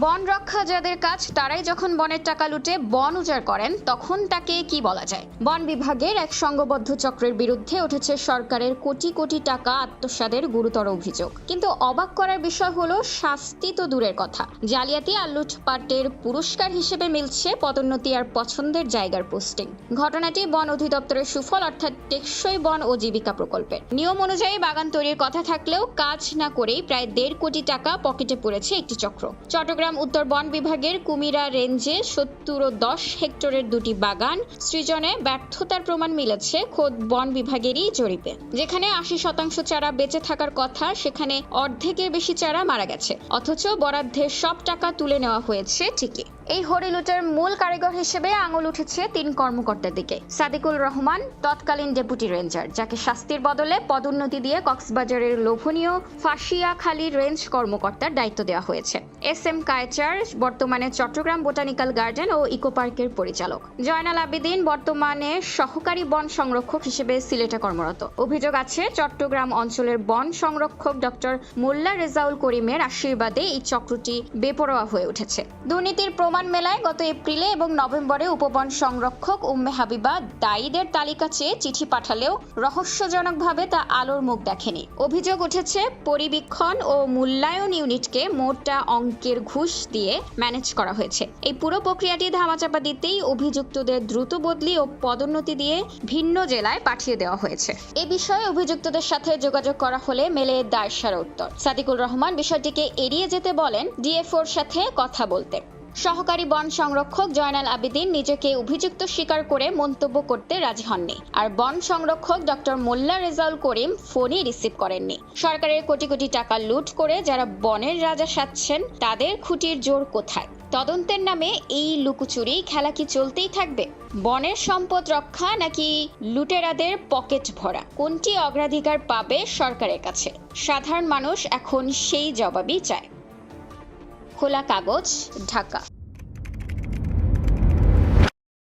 বন রক্ষা যাদের কাজ তারাই যখন বনের টাকা লুটে বন উজাড় করেন তখন তাকে কি বলা যায়? বন বিভাগের এক সংঘবদ্ধ চক্রের বিরুদ্ধে উঠেছে সরকারের কোটি কোটি টাকা আত্মসাতের গুরুতর অভিযোগ। কিন্তু অবাক করার বিষয় হলো শাস্তি তো দূরের কথা, জালিয়াতি আর লুটপাটের পুরস্কার হিসেবে মিলছে পদোন্নতি আর পছন্দের জায়গার পোস্টিং। ঘটনাটি বন অধিদপ্তরের সুফল, অর্থাৎ টেকসই বন ও জীবিকা প্রকল্পের। নিয়ম অনুযায়ী বাগান তৈরির কথা থাকলেও কাজ না করেই প্রায় 1.5 কোটি টাকা পকেটে পড়েছে একটি চক্র। চট্টগ্রাম উত্তর বন বিভাগের কুমিরা রেঞ্জে 70 ও 10 হেক্টরের 2টি বাগান সৃজনে ব্যর্থতার প্রমাণ মিলেছে খোদ বন বিভাগেরই জরিপে। যেখানে 80% চারা বেঁচে থাকার কথা, সেখানে অর্ধেকের বেশি চারা মারা গেছে, অথচ বরাদ্দের সব টাকা তুলে নেওয়া হয়েছে ঠিকই। এই হরিলুটের মূল কারিগর হিসেবে আঙুল উঠেছে 3 কর্মকর্তার দিকে। সাদিকুল রহমান তৎকালীন ডেপুটি রেঞ্জার, যাকে শাস্তির বদলে পদোন্নতি দিয়ে কক্সবাজারের লোভনীয় ফাঁসিয়াখালী রেঞ্জ কর্মকর্তার দায়িত্ব দেওয়া হয়েছে। SM কায়েচার বর্তমানে চট্টগ্রাম বোটানিক্যাল গার্ডেন ও ইকো পার্কের পরিচালক। জয়নাল আবেদিন বর্তমানে সহকারী বন সংরক্ষক হিসেবে সিলেটে কর্মরত। অভিযোগ আছে চট্টগ্রাম অঞ্চলের বন সংরক্ষক ডক্টর মোল্লা রেজাউল করিমের আশীর্বাদে এই চক্রটি বেপরোয়া হয়ে উঠেছে। দুর্নীতির প্রমাণ মেলায় গত এপ্রিলে এবং নভেম্বরে উপবন সংরক্ষক উম্মে হাবিবা দায়ীদের তালিকা চেয়ে চিঠি পাঠালেও রহস্যজনকভাবে তা আলোর মুখ দেখেনি। অভিযোগ উঠেছে পরিবীক্ষণ ও মূল্যায়ন ইউনিটকে মোটা অঙ্কের ঘুষ দিয়ে ম্যানেজ করা হয়েছে। এই পুরো প্রক্রিয়াটি ধামাচাপা দিতেই অভিযুক্তদের দ্রুত বদলি ও পদোন্নতি দিয়ে ভিন্ন জেলায় পাঠিয়ে দেওয়া হয়েছে। এ বিষয়ে অভিযুক্তদের সাথে যোগাযোগ করা হলে মেলে দায়সারা উত্তর। সাদিকুল রহমান বিষয়টিকে এড়িয়ে যেতে বলেন DFOর সাথে কথা বলতে। সহকারী বন সংরক্ষক জয়নাল আবেদিন নিজেকে অভিযুক্ত স্বীকার করে মন্তব্য করতে রাজি হননি, আর বন সংরক্ষক ডক্টর মোল্লা রেজাউল করিম ফোনই রিসিভ করেননি। সরকারের কোটি কোটি টাকা লুট করে যারা বনের রাজা সাজছেন তাদের খুঁটির জোর কোথায়? তদন্তের নামে এই লুকোচুরি খেলা কি চলতেই থাকবে? বনের সম্পদ রক্ষা নাকি লুটেরাদের পকেট ভরা, কোনটি অগ্রাধিকার পাবে সরকারের কাছে? সাধারণ মানুষ এখন সেই জবাবই চায়। খোলা কাগজ, ঢাকা।